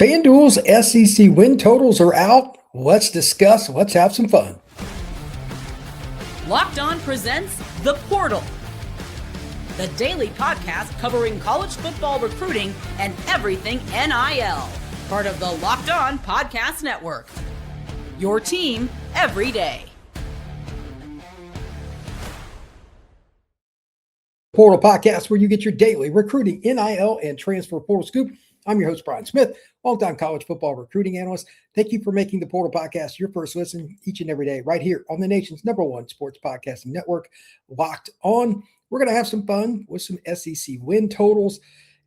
FanDuel's SEC win totals are out. Let's discuss. Let's have some fun. Locked On presents The Portal, the daily podcast covering college football recruiting and everything NIL. Part of the Locked On Podcast Network. Your team every day. Portal Podcast, where you get your daily recruiting, NIL, and transfer portal scoop. I'm your host, Brian Smith, longtime college football recruiting analyst. Thank you for making the Portal Podcast your first listen each and every day right here on the nation's #1 sports podcasting network, Locked On. We're going to have some fun with some SEC win totals.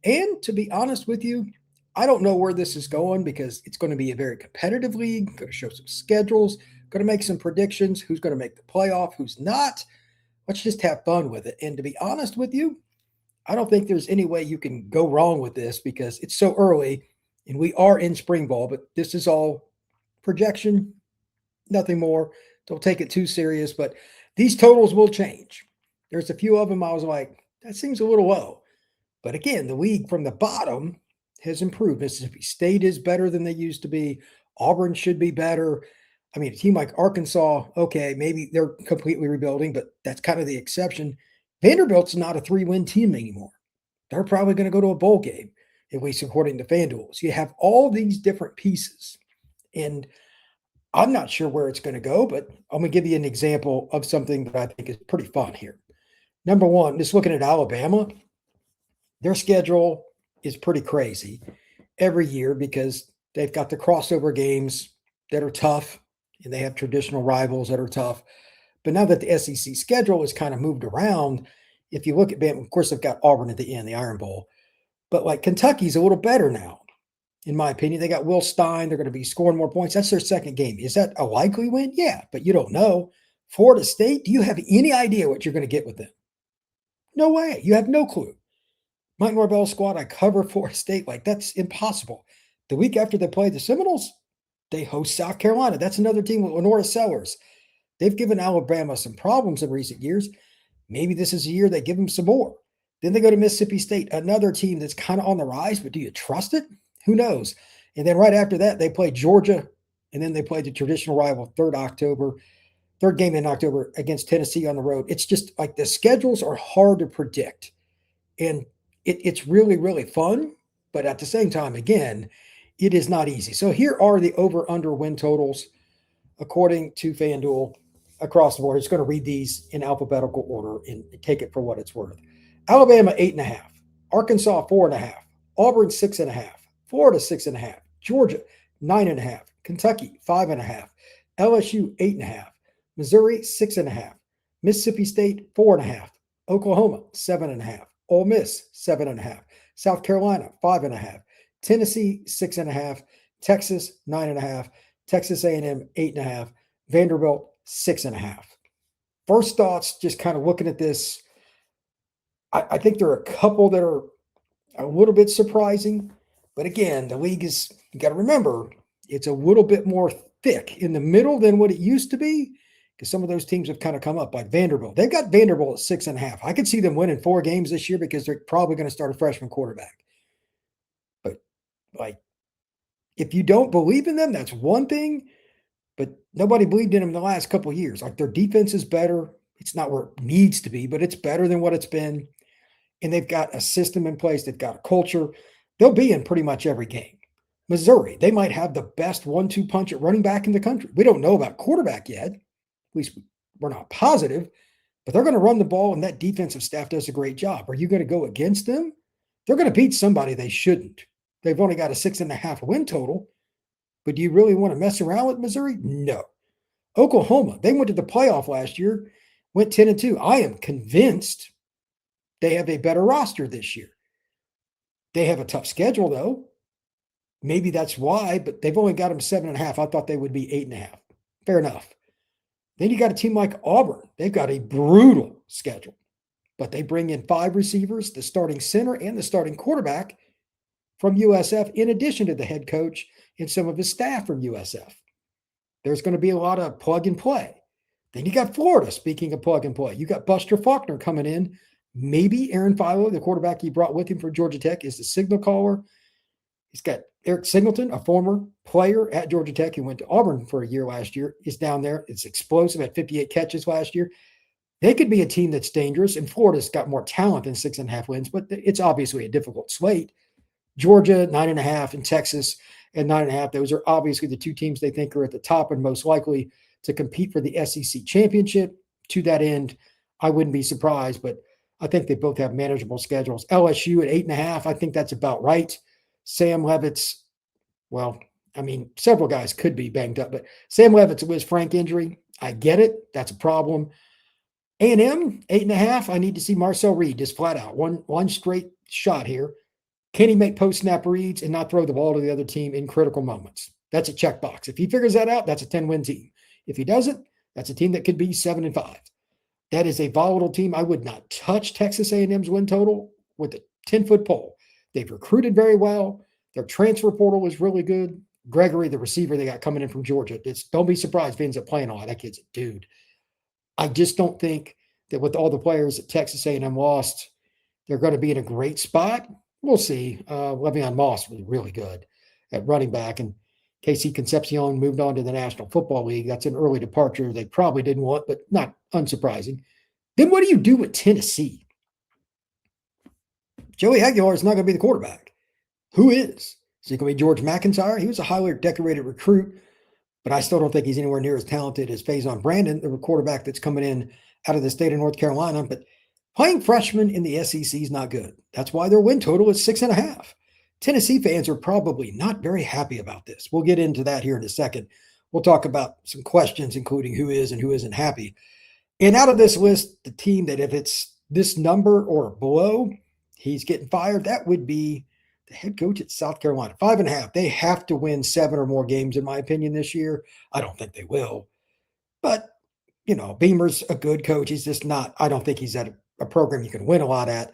And to be honest with you, I don't know where this is going because it's going to be a very competitive league, going to show some schedules, going to make some predictions, who's going to make the playoff, who's not. Let's just have fun with it. And to be honest with you, I don't think there's any way you can go wrong with this because it's so early and we are in spring ball, but this is all projection, nothing more. Don't take it too serious, but these totals will change. There's a few of them I was like, that seems a little low. But again, the league from the bottom has improved. Mississippi State is better than they used to be. Auburn should be better. I mean, a team like Arkansas, okay, maybe they're completely rebuilding, but that's kind of the exception. Vanderbilt's not a 3-win team anymore. They're probably going to go to a bowl game, at least according to FanDuel. So you have all these different pieces, and I'm not sure where it's going to go, but I'm going to give you an example of something that I think is pretty fun here. Number one, just looking at Alabama, their schedule is pretty crazy every year because they've got the crossover games that are tough, and they have traditional rivals that are tough. But now that the SEC schedule is kind of moved around, if you look at Bama, of course, they've got Auburn at the end, the Iron Bowl. But like Kentucky's a little better now, in my opinion. They got Will Stein. They're going to be scoring more points. That's their second game. Is that a likely win? Yeah, but you don't know. Florida State, do you have any idea what you're going to get with them? No way. You have no clue. Mike Norvell's squad, I cover Florida State. Like, that's impossible. The week after they play the Seminoles, they host South Carolina. That's another team with Lenora Sellers. They've given Alabama some problems in recent years. Maybe this is a year they give them some more. Then they go to Mississippi State, another team that's kind of on the rise, but do you trust it? Who knows? And then right after that, they play Georgia, and then they play the traditional rival third game in October against Tennessee on the road. It's just like the schedules are hard to predict. And it's really, really fun. But at the same time, again, it is not easy. So here are the over-under win totals according to FanDuel across the board. It's going to read these in alphabetical order and take it for what it's worth. Alabama, 8.5. Arkansas, 4.5. Auburn, 6.5. Florida, 6.5. Georgia, 9.5. Kentucky, 5.5. LSU, 8.5. Missouri, 6.5. Mississippi State, 4.5. Oklahoma, 7.5. Ole Miss, 7.5. South Carolina, 5.5. Tennessee, 6.5. Texas, 9.5. Texas A&M, 8.5. Vanderbilt, 6.5. First thoughts, just kind of looking at this, I think there are a couple that are a little bit surprising. But again, the league is, you got to remember, it's a little bit more thick in the middle than what it used to be because some of those teams have kind of come up, like Vanderbilt. They've got Vanderbilt at 6.5. I could see them winning 4 games this year because they're probably going to start a freshman quarterback. But like, if you don't believe in them, that's one thing. But nobody believed in them the last couple of years. Like, their defense is better. It's not where it needs to be, but it's better than what it's been. And they've got a system in place. They've got a culture. They'll be in pretty much every game. Missouri, they might have the best 1-2 punch at running back in the country. We don't know about quarterback yet. At least we're not positive. But they're going to run the ball, and that defensive staff does a great job. Are you going to go against them? They're going to beat somebody they shouldn't. They've only got a 6.5 win total. But do you really want to mess around with Missouri? No. Oklahoma, they went to the playoff last year, went 10-2. I am convinced they have a better roster this year. They have a tough schedule, though. Maybe that's why, but they've only got them 7.5. I thought they would be 8.5. Fair enough. Then you got a team like Auburn. They've got a brutal schedule, but they bring in 5 receivers, the starting center and the starting quarterback from USF, in addition to the head coach and some of his staff from USF. There's going to be a lot of plug and play. Then you got Florida, speaking of plug and play. You got Buster Faulkner coming in. Maybe Aaron Philo, the quarterback he brought with him from Georgia Tech, is the signal caller. He's got Eric Singleton, a former player at Georgia Tech who went to Auburn for a year last year, is down there. It's explosive at 58 catches last year. They could be a team that's dangerous, and Florida's got more talent than 6.5 wins, but it's obviously a difficult slate. Georgia, 9.5, and Texas at 9.5. Those are obviously the two teams they think are at the top and most likely to compete for the SEC championship. To that end, I wouldn't be surprised, but I think they both have manageable schedules. LSU at 8.5, I think that's about right. Sam Levitt's, well, I mean, several guys could be banged up, but Sam Levitt's Liz Frank injury, I get it. That's a problem. A&M, 8.5. I need to see Marcel Reed just flat out. One straight shot here. Can he make post-snap reads and not throw the ball to the other team in critical moments? That's a checkbox. If he figures that out, that's a 10-win team. If he doesn't, that's a team that could be 7-5. That is a volatile team. I would not touch Texas A&M's win total with a 10-foot pole. They've recruited very well. Their transfer portal is really good. Gregory, the receiver they got coming in from Georgia, don't be surprised if he ends up playing all. That kid's a dude. I just don't think that with all the players that Texas A&M lost, they're going to be in a great spot. We'll see. Le'Veon Moss was really good at running back, and Casey Concepcion moved on to the National Football League. That's an early departure they probably didn't want, but not unsurprising. Then what do you do with Tennessee? Joey Aguilar is not going to be the quarterback. Who is? Is it going to be George McIntyre? He was a highly decorated recruit, but I still don't think he's anywhere near as talented as Faison Brandon, the quarterback that's coming in out of the state of North Carolina. But playing freshmen in the SEC is not good. That's why their win total is 6.5. Tennessee fans are probably not very happy about this. We'll get into that here in a second. We'll talk about some questions, including who is and who isn't happy. And out of this list, the team that if it's this number or below, he's getting fired, that would be the head coach at South Carolina. 5.5. They have to win 7 or more games, in my opinion, this year. I don't think they will. But, Beamer's a good coach. He's just not, I don't think he's at a program you can win a lot at.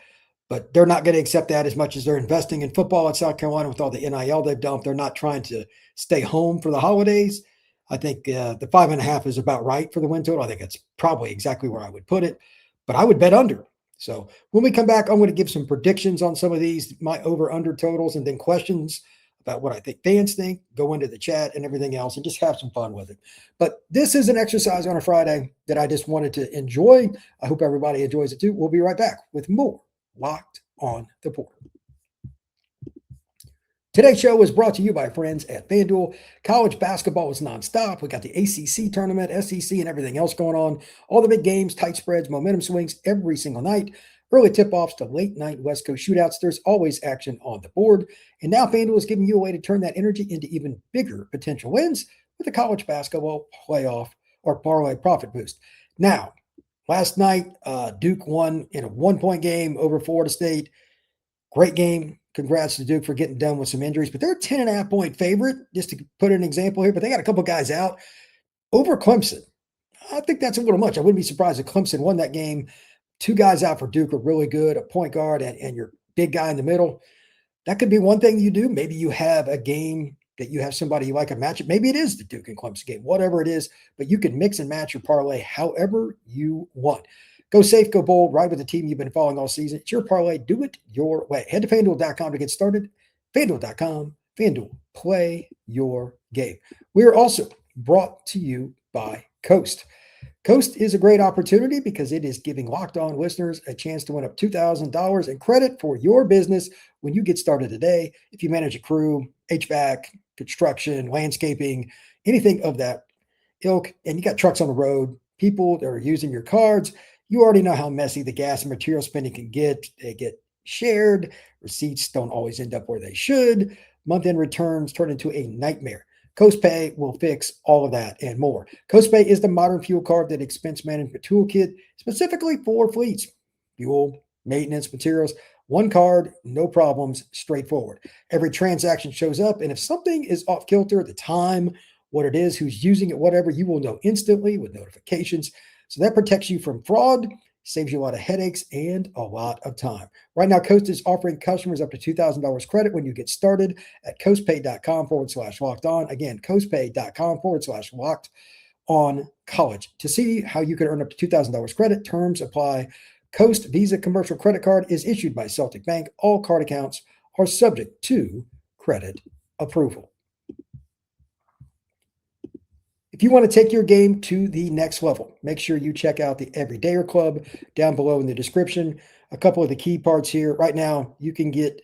But they're not going to accept that as much as they're investing in football at South Carolina with all the NIL they've done. They're not trying to stay home for the holidays. I think the 5.5 is about right for the win total. I think that's probably exactly where I would put it. But I would bet under. So when we come back, I'm going to give some predictions on some of these, my over-under totals, and then questions about what I think fans think, go into the chat and everything else, and just have some fun with it. But this is an exercise on a Friday that I just wanted to enjoy. I hope everybody enjoys it too. We'll be right back with more Locked on the Portal. Today's show was brought to you by friends at FanDuel. College basketball is nonstop. We got the ACC tournament, SEC, and everything else going on. All the big games, tight spreads, momentum swings every single night. Early tip-offs to late-night West Coast shootouts. There's always action on the board. And now FanDuel is giving you a way to turn that energy into even bigger potential wins with a college basketball playoff or parlay profit boost. Now, last night, Duke won in a 1-point game over Florida State. Great game. Congrats to Duke for getting done with some injuries, but they're a 10.5-point favorite, just to put an example here, but they got a couple guys out over Clemson. I think that's a little much. I wouldn't be surprised if Clemson won that game. 2 guys out for Duke are really good, a point guard and your big guy in the middle. That could be one thing you do. Maybe you have a game that you have somebody you like a matchup. Maybe it is the Duke and Clemson game, whatever it is, but you can mix and match your parlay however you want. Go safe, go bold, ride with the team you've been following all season. It's your parlay. Do it your way. Head to FanDuel.com to get started. FanDuel.com. FanDuel. Play your game. We are also brought to you by Coast. Coast is a great opportunity because it is giving Locked On listeners a chance to win up $2,000 in credit for your business when you get started today. If you manage a crew, HVAC, construction, landscaping, anything of that ilk, and you got trucks on the road, people that are using your cards, you already know how messy the gas and material spending can get. They get shared. Receipts don't always end up where they should. Month-end returns turn into a nightmare. CoastPay will fix all of that and more. CoastPay is the modern fuel card that expense management toolkit specifically for fleets. Fuel, maintenance, materials, one card, no problems, straightforward. Every transaction shows up, and if something is off kilter, the time, what it is, who's using it, whatever, you will know instantly with notifications. So that protects you from fraud, saves you a lot of headaches and a lot of time. Right now, Coast is offering customers up to $2,000 credit when you get started at coastpay.com/locked on. Again, coastpay.com/locked on college. To see how you can earn up to $2,000 credit, terms apply. Coast Visa Commercial Credit Card is issued by Celtic Bank. All card accounts are subject to credit approval. If you want to take your game to the next level, make sure you check out the Everydayer Club down below in the description. A couple of the key parts here. Right now, you can get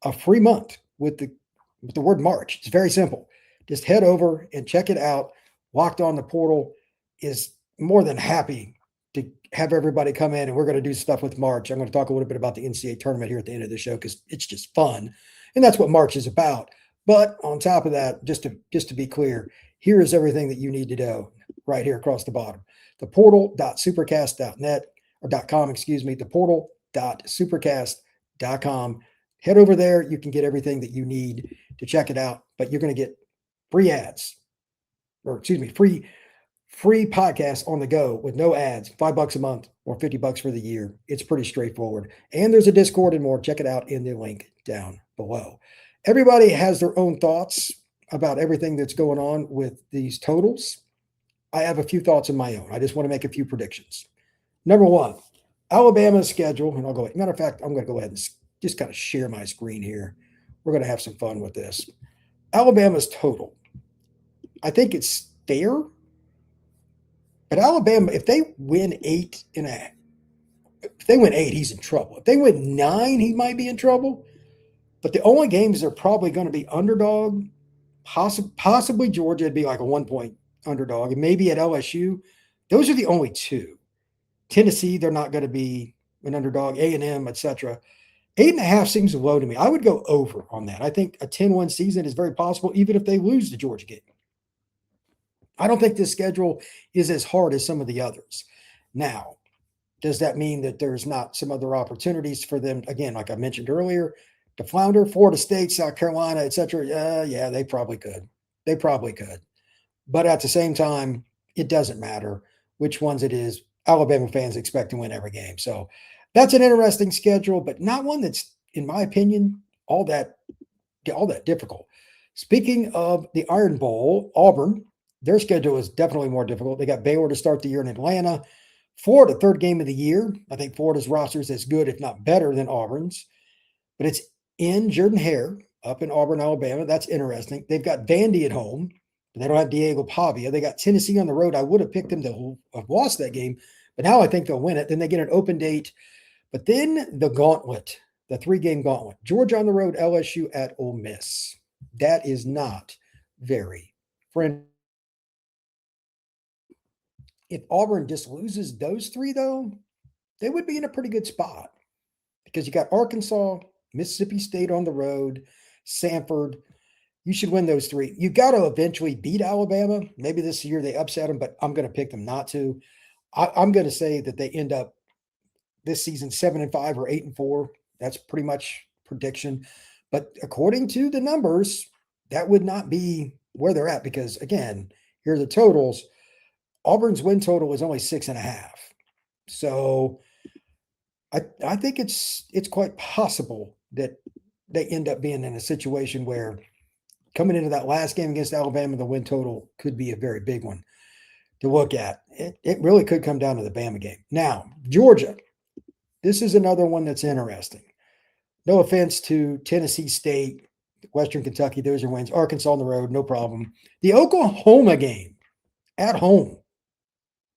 a free month with the word March. It's very simple. Just head over and check it out. Locked On the Portal is more than happy to have everybody come in, and we're going to do stuff with March. I'm going to talk a little bit about the NCAA tournament here at the end of the show because it's just fun, and that's what March is about. But on top of that, just to be clear, here is everything that you need to know right here across the bottom. Theportal.supercast.net or .com, excuse me, theportal.supercast.com. Head over there. You can get everything that you need to check it out, but you're going to get free ads, or excuse me, free podcasts on the go with no ads, $5 a month or $50 for the year. It's pretty straightforward. And there's a Discord and more. Check it out in the link down below. Everybody has their own thoughts about everything that's going on with these totals. I have a few thoughts of my own. I just want to make a few predictions. Number one, Alabama's schedule, and I'll go, matter of fact, I'm going to go ahead and just kind of share my screen here. We're going to have some fun with this. Alabama's total, I think it's fair, but Alabama, if they win 8.5, if they win 8, he's in trouble. If they win 9, he might be in trouble. But the only games they're probably going to be underdog, possibly Georgia would be like a 1-point underdog, and maybe at LSU. Those are the only two. Tennessee, they're not going to be an underdog, A&M, etc. 8.5 seems low to me. I would go over on that. I think a 10-1 season is very possible, even if they lose the Georgia game. I don't think this schedule is as hard as some of the others. Now, does that mean that there's not some other opportunities for them, again, like I mentioned earlier, to flounder? Florida State, South Carolina, etc. Yeah, they probably could. They probably could. But at the same time, it doesn't matter which ones it is. Alabama fans expect to win every game. So that's an interesting schedule, but not one that's, in my opinion, all that difficult. Speaking of the Iron Bowl, Auburn, their schedule is definitely more difficult. They got Baylor to start the year in Atlanta. Florida, third game of the year. I think Florida's roster is as good, if not better, than Auburn's. But it's in Jordan-Hare up in Auburn, Alabama. That's interesting. They've got Vandy at home. But they don't have Diego Pavia. They got Tennessee on the road. I would have picked them to have lost that game, but now I think they'll win it. Then they get an open date. But then the gauntlet, the 3-game gauntlet. Georgia on the road, LSU at Ole Miss. That is not very friendly. If Auburn just loses those 3, though, they would be in a pretty good spot because you got Arkansas, Mississippi State on the road, Samford. You should win those 3. You got to eventually beat Alabama. Maybe this year they upset them, but I'm going to pick them not to. I'm going to say that they end up this season 7-5 or 8-4. That's pretty much prediction. But according to the numbers, that would not be where they're at because, again, here are the totals. Auburn's win total is only 6.5. So I think it's quite possible that they end up being in a situation where coming into that last game against Alabama, the win total could be a very big one to look at. It really could come down to the Bama game. Now, Georgia, this is another one that's interesting. No offense to Tennessee State, Western Kentucky, those are wins. Arkansas on the road, no problem. The Oklahoma game at home,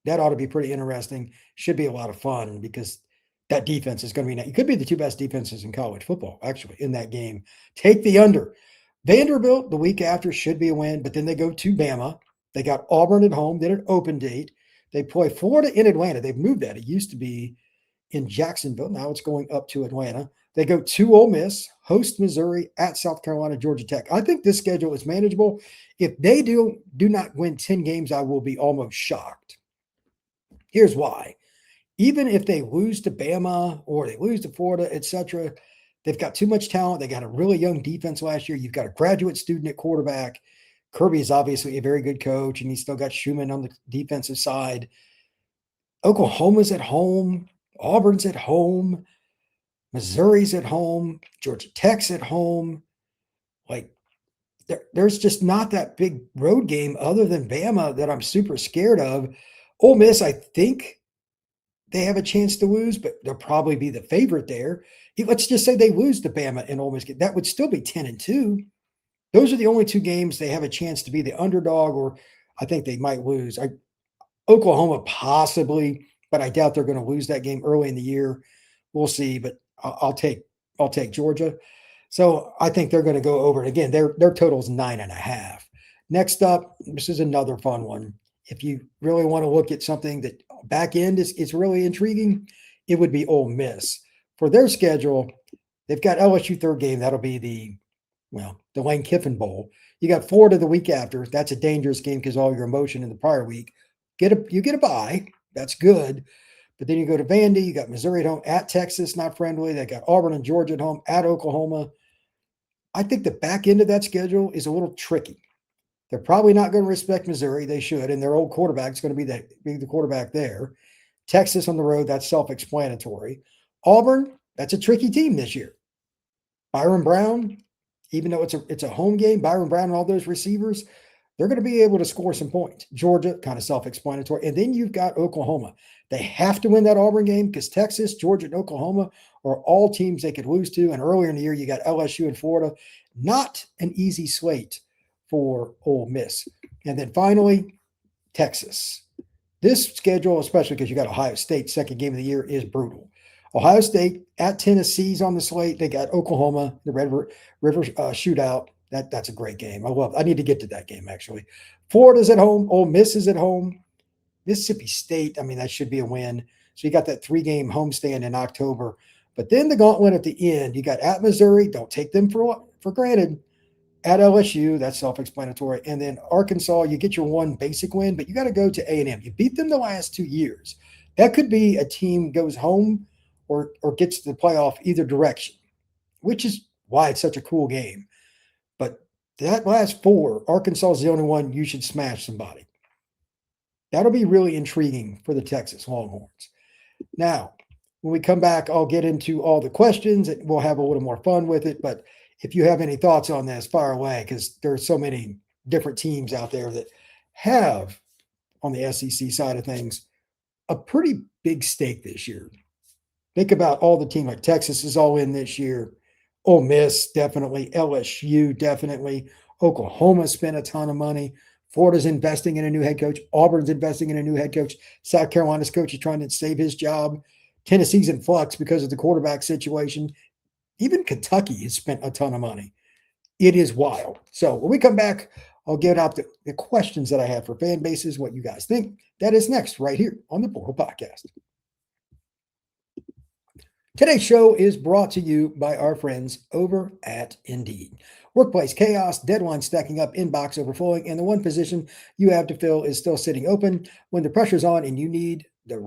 that ought to be pretty interesting. Should be a lot of fun because that defense is going to be, it could be the 2 best defenses in college football, actually, in that game. Take the under. Vanderbilt the week after should be a win, but then they go to Bama. They got Auburn at home, then an open date. They play Florida in Atlanta. They've moved that. It used to be in Jacksonville. Now it's going up to Atlanta. They go to Ole Miss, host Missouri, at South Carolina, Georgia Tech. I think this schedule is manageable. If they do not win 10 games, I will be almost shocked. Here's why. Even if they lose to Bama or they lose to Florida, etc., they've got too much talent. They got a really young defense last year. You've got a graduate student at quarterback. Kirby is obviously a very good coach, and he's still got Schumann on the defensive side. Oklahoma's at home. Auburn's at home. Missouri's at home. Georgia Tech's at home. Like, there's just not that big road game other than Bama that I'm super scared of. Ole Miss, I think they have a chance to lose, but they'll probably be the favorite there. Let's just say they lose to Bama and Ole Miss. That would still be 10-2. Those are the only two games they have a chance to be the underdog, or I think they might lose. Oklahoma possibly, but I doubt they're going to lose that game early in the year. We'll see, but I'll take Georgia. So I think they're going to go over. And again, their total is 9.5. Next up, this is another fun one. If you really want to look at something that back end is really intriguing, it would be Ole Miss. For their schedule, they've got LSU third game. That'll be the Lane Kiffin Bowl. You got Florida the week after. That's a dangerous game because all your emotion in the prior week. You get a bye. That's good. But then you go to Vandy. You got Missouri at home, at Texas, not friendly. They got Auburn and Georgia at home, at Oklahoma. I think the back end of that schedule is a little tricky. They're probably not going to respect Missouri. They should. And their old quarterback is going to be the quarterback there. Texas on the road, that's self-explanatory. Auburn, that's a tricky team this year. Byron Brown, even though it's a home game, Byron Brown and all those receivers, they're going to be able to score some points. Georgia, kind of self-explanatory. And then you've got Oklahoma. They have to win that Auburn game because Texas, Georgia, and Oklahoma are all teams they could lose to. And earlier in the year, you got LSU and Florida. Not an easy slate for Ole Miss. And then finally, Texas. This schedule, especially because you got Ohio State, second game of the year, is brutal. Ohio State at Tennessee's on the slate. They got Oklahoma, the Red River shootout. That's a great game. I need to get to that game, actually. Florida's at home. Ole Miss is at home. Mississippi State, that should be a win. So you got that 3-game homestand in October. But then the gauntlet at the end, you got at Missouri. Don't take them for granted. At LSU, that's self-explanatory. And then Arkansas, you get your one basic win, but you got to go to A&M. You beat them the last 2 years. That could be a team goes home or gets to the playoff either direction, which is why it's such a cool game. But that last 4, Arkansas is the only one you should smash somebody. That'll be really intriguing for the Texas Longhorns. Now, when we come back, I'll get into all the questions and we'll have a little more fun with it. But if you have any thoughts on this, fire away, because there are so many different teams out there that have, on the SEC side of things, a pretty big stake this year. Think about all the teams like Texas is all in this year. Ole Miss, definitely. LSU, definitely. Oklahoma spent a ton of money. Florida's investing in a new head coach. Auburn's investing in a new head coach. South Carolina's coach is trying to save his job. Tennessee's in flux because of the quarterback situation. Even Kentucky has spent a ton of money. It is wild. So when we come back, I'll get out the questions that I have for fan bases, what you guys think. That is next right here on the Portal Podcast. Today's show is brought to you by our friends over at Indeed. Workplace chaos, deadlines stacking up, inbox overflowing, and the one position you have to fill is still sitting open. When the pressure's on and you need the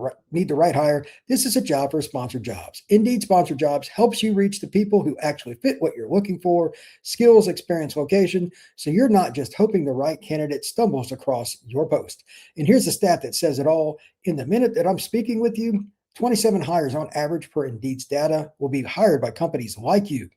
right hire, this is a job for sponsored jobs. Indeed Sponsored Jobs helps you reach the people who actually fit what you're looking for, skills, experience, location, so you're not just hoping the right candidate stumbles across your post. And here's a stat that says it all. In the minute that I'm speaking with you, 27 hires on average per Indeed's data will be hired by companies like you.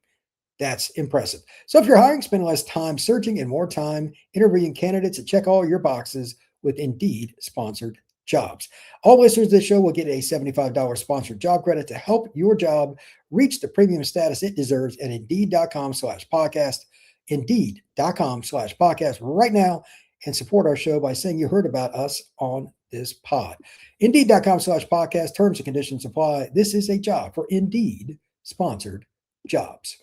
That's impressive. So if you're hiring, spend less time searching and more time interviewing candidates that check all your boxes with Indeed Sponsored Jobs. All listeners to this show will get a $75 sponsored job credit to help your job reach the premium status it deserves at Indeed.com/podcast. Indeed.com/podcast right now and support our show by saying you heard about us on this pod. Indeed.com/podcast. Terms and conditions apply. This is a job for Indeed Sponsored Jobs.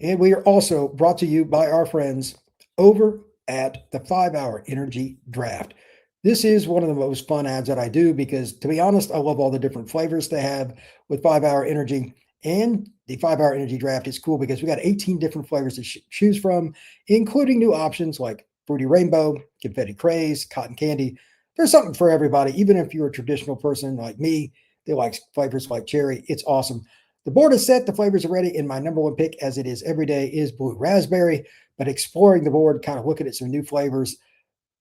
And we are also brought to you by our friends over at the 5-Hour Energy Draft. This is one of the most fun ads that I do because, to be honest, I love all the different flavors they have with 5-Hour Energy. And the 5-Hour Energy Draft is cool because we got 18 different flavors to choose from, including new options like Fruity Rainbow, Confetti Craze, Cotton Candy. There's something for everybody. Even if you're a traditional person like me, they like flavors like cherry. It's awesome. The board is set. The flavors are ready. And my number one pick, as it is every day, is Blue Raspberry. But exploring the board, kind of looking at some new flavors,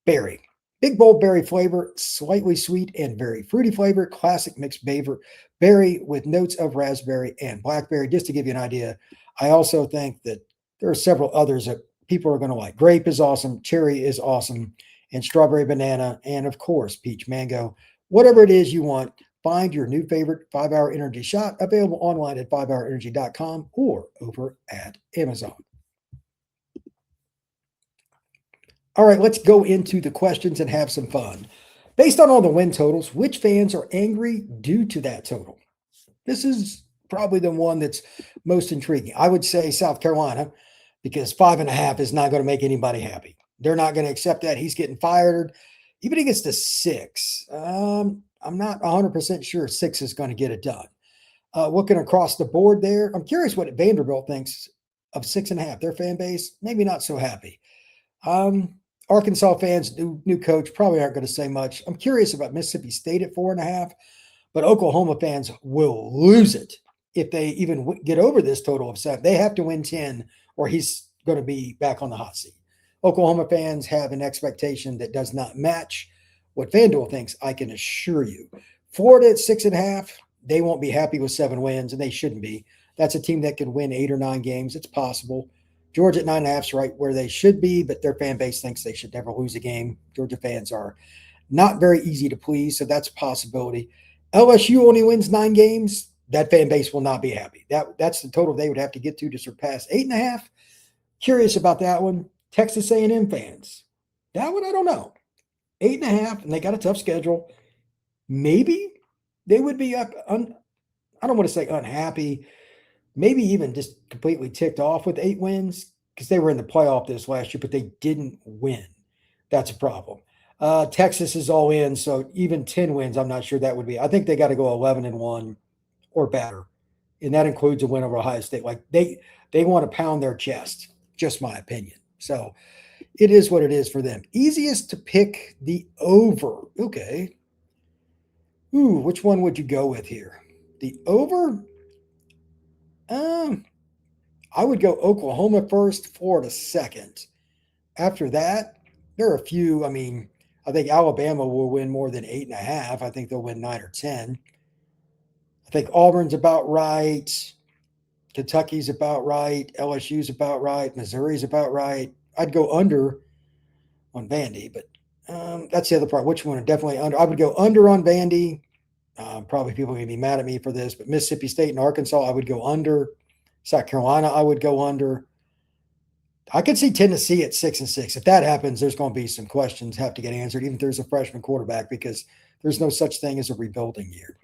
berry. Big bold berry flavor, slightly sweet and very fruity flavor, classic mixed berry with notes of raspberry and blackberry. Just to give you an idea, I also think that there are several others that people are going to like. Grape is awesome. Cherry is awesome. And strawberry banana. And of course, peach mango. Whatever it is you want, find your new favorite 5-Hour Energy shot available online at 5hourenergy.com or over at Amazon. All right, let's go into the questions and have some fun. Based on all the win totals, which fans are angry due to that total? This is probably the one that's most intriguing. I would say South Carolina, because 5.5 is not going to make anybody happy. They're not going to accept that. He's getting fired. Even if he gets to 6, I'm not 100% sure 6 is going to get it done. Looking across the board there, I'm curious what Vanderbilt thinks of 6.5. Their fan base, maybe not so happy. Arkansas fans, new coach, probably aren't going to say much. I'm curious about Mississippi State at 4.5, but Oklahoma fans will lose it if they even get over this total of 7. They have to win 10 or he's going to be back on the hot seat. Oklahoma fans have an expectation that does not match what FanDuel thinks, I can assure you. Florida at 6.5, they won't be happy with 7 wins, and they shouldn't be. That's a team that could win 8 or 9 games. It's possible. Georgia at 9.5 is right where they should be, but their fan base thinks they should never lose a game. Georgia fans are not very easy to please, so that's a possibility. LSU only wins 9 games. That fan base will not be happy. That's the total they would have to get to surpass 8.5. Curious about that one. Texas A&M fans. That one, I don't know. 8.5, and they got a tough schedule. Maybe they would be up. I don't want to say unhappy. Maybe even just completely ticked off with 8 wins because they were in the playoff this last year, but they didn't win. That's a problem. Texas is all in, so even 10 wins, I'm not sure that would be. I think they got to go 11-1 or better, and that includes a win over Ohio State. Like they want to pound their chest, just my opinion. So it is what it is for them. Easiest to pick the over. Okay. Ooh, which one would you go with here? The over? I would go Oklahoma first, Florida second. After that, there are a few. I mean, I think Alabama will win more than 8.5. I think they'll win 9 or 10. I think Auburn's about right. Kentucky's about right. LSU's about right. Missouri's about right. I'd go under on Vandy, but that's the other part. Which one? Definitely under. I would go under on Vandy. Probably people are going to be mad at me for this, but Mississippi State and Arkansas, I would go under. South Carolina, I would go under. I could see Tennessee at 6-6. If that happens, there's going to be some questions have to get answered, even if there's a freshman quarterback, because there's no such thing as a rebuilding year.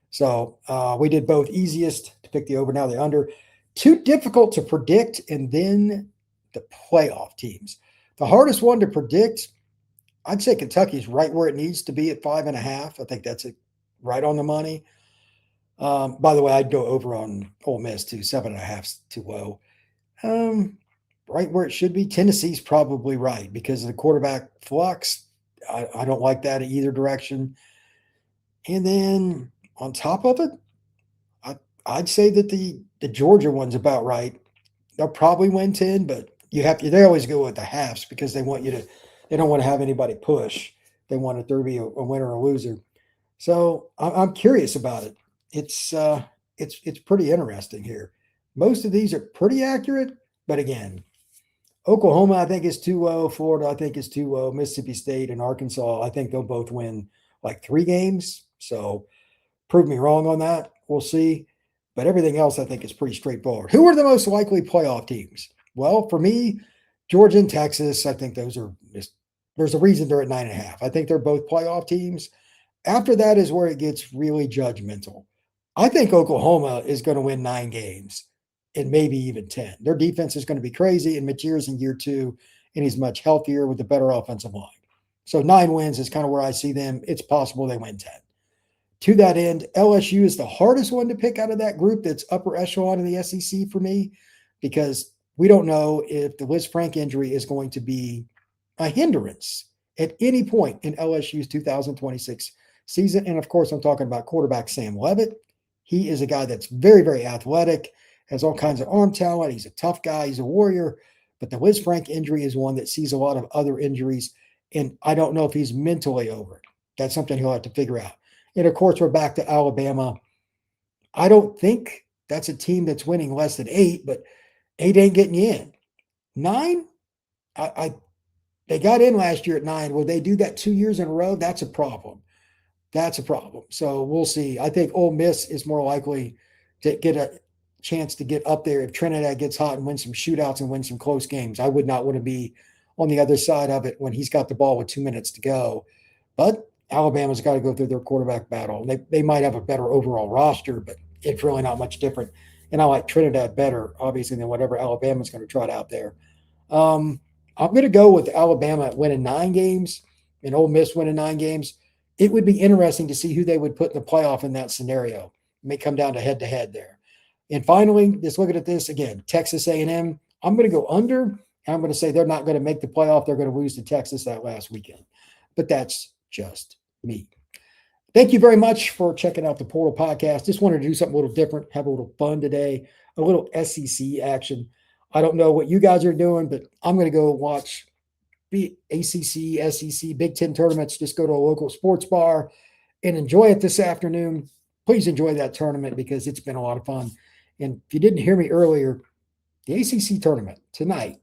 So we did both. Easiest to pick the over, now the under. Too difficult to predict, and then the playoff teams. The hardest one to predict, I'd say Kentucky's right where it needs to be at 5.5. I think that's right on the money. By the way, I'd go over on Ole Miss too. 7.5 too low. Right where it should be. Tennessee's probably right because of the quarterback flux. I don't like that in either direction. And then on top of it, I'd say that the Georgia one's about right. They'll probably win 10, but they always go with the halves because they don't want to have anybody push. They want there to be a winner or a loser. So I'm curious about it. It's pretty interesting here. Most of these are pretty accurate, but again, Oklahoma, I think, is too low. Florida, I think, is too low. Mississippi State and Arkansas, I think they'll both win like 3 games. So prove me wrong on that. We'll see. But everything else, I think, is pretty straightforward. Who are the most likely playoff teams? Well, for me, Georgia and Texas, I think those are there's a reason they're at 9.5. I think they're both playoff teams. After that is where it gets really judgmental. I think Oklahoma is going to win 9 games and maybe even 10. Their defense is going to be crazy, and Mateer's in year 2, and he's much healthier with a better offensive line. So 9 wins is kind of where I see them. It's possible they win 10. To that end, LSU is the hardest one to pick out of that group that's upper echelon in the SEC for me, because we don't know if the Liz Frank injury is going to be a hindrance at any point in LSU's 2026 season. And of course, I'm talking about quarterback Sam Leavitt. He is a guy that's very, very athletic, has all kinds of arm talent. He's a tough guy. He's a warrior. But the Liz Frank injury is one that sees a lot of other injuries. And I don't know if he's mentally over it. That's something he'll have to figure out. And of course, we're back to Alabama. I don't think that's a team that's winning less than 8, but 8 ain't getting you in. 9, they got in last year at 9. Will they do that 2 years in a row? That's a problem. That's a problem. So we'll see. I think Ole Miss is more likely to get a chance to get up there if Trinidad gets hot and win some shootouts and win some close games. I would not want to be on the other side of it when he's got the ball with 2 minutes to go. But Alabama's got to go through their quarterback battle. They might have a better overall roster, but it's really not much different. And I like Trinidad better, obviously, than whatever Alabama's going to trot out there. I'm going to go with Alabama winning 9 games and Ole Miss winning 9 games. It would be interesting to see who they would put in the playoff in that scenario. It may come down to head-to-head there. And finally, just looking at this again, Texas A&M. I'm going to go under. And I'm going to say they're not going to make the playoff. They're going to lose to Texas that last weekend. But that's just me. Thank you very much for checking out the Portal Podcast. Just wanted to do something a little different, have a little fun today, a little SEC action. I don't know what you guys are doing, but I'm going to go watch the ACC, SEC, Big Ten tournaments. Just go to a local sports bar and enjoy it this afternoon. Please enjoy that tournament because it's been a lot of fun. And if you didn't hear me earlier, the ACC tournament tonight,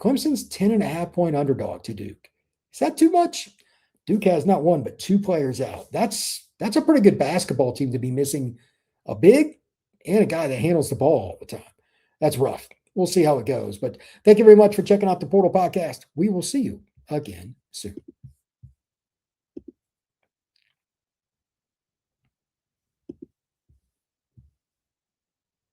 Clemson's 10.5-point underdog to Duke. Is that too much? Duke has not 1, but 2 players out. That's a pretty good basketball team to be missing a big and a guy that handles the ball all the time. That's rough. We'll see how it goes. But thank you very much for checking out the Portal Podcast. We will see you again soon.